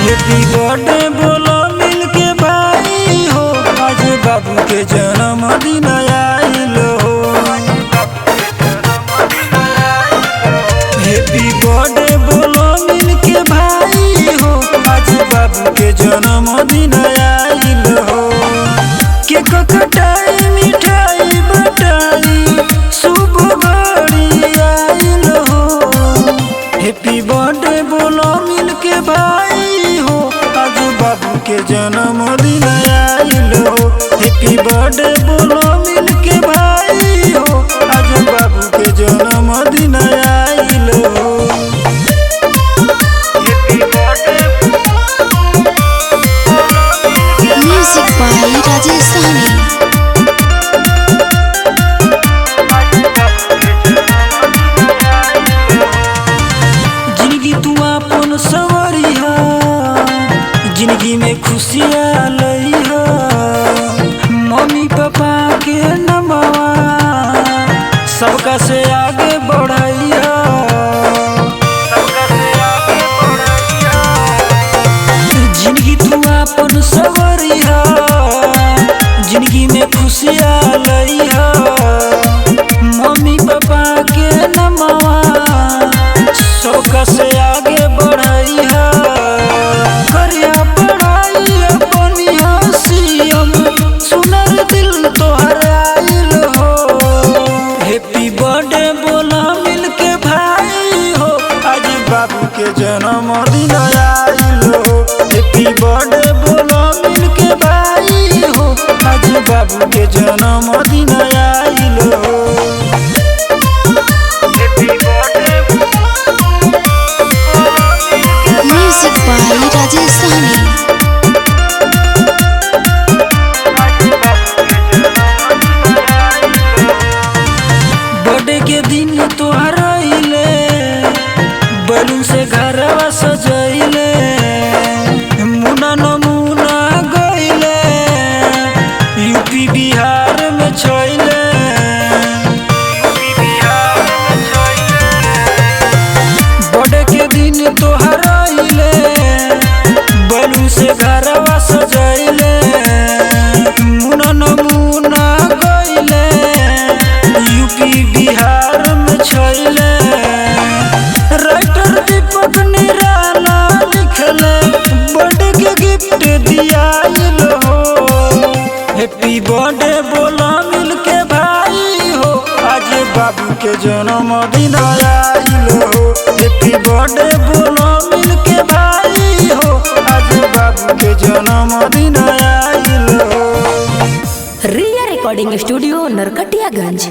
Happy birthday बोलो मिल के भाई हो, आज बाबू के जन्मदिन आइल हो। हैप्पी बर्थडे बोलो मिल के भाई हो, आज बाबू के जन्मदिन आइल हो। केक कटाई मिठाई बटाई शुभ घड़ी आइल हो। हैप्पी बर्थडे बोलो मिल के भाई हो, आज बाबू के जन्मदिन आइल हो। हैप्पी बर्थडे बोलो मिल के भाई हो, आज बाबू के जन्मदिन आइल हो। Music by Rajesh Sahni. जिंदगी तू अपन सवरिया, जिंदगी में खुशियाँ लइहा। मम्मी पापा के नमवा सबका से आगे बढ़ाइया। जिंदगी तू अपन सवरिया, जिंदगी में खुशियाँ लइहा। मम्मी पापा के नमवा सबका से आगे बढ़ाइया। करिया पढ़ाई अपनी हसीम, सुनर दिल तोहर आइल हो। हैप्पी बर्थडे बोला मिल के भाई हो, आज बाबू के जन्मदिन आइल हो। हैप्पी बर्थडे बोला मिल के भाई हो, आज बाबू के जन्मदिन आइल हो। Music by Rajesh Sahni. Birthday के दिन तोहर आइले, बैलून से घरवा सजैले। मुना नमूना गइले, यूपी बिहार में छैले। बर्थडे के दिन तोहर आइले, बैलून से घरवा सजैले। मुना नमूना गइले, यूपी बिहार में छैले। राइटर दीपक निराला लिखले, बर्थडे के गिफ्ट दियाइल हो। हैप्पी बर्थडे बोला मिल के भाई हो, आज बाबू के जन्मदिन आइल हो। हैप्पी बर्थडे बोला मिल के भाई हो, आज बाबू के जन्मदिन आइल हो। रिया रिकॉर्डिंग स्टूडियो नरकटियागंज।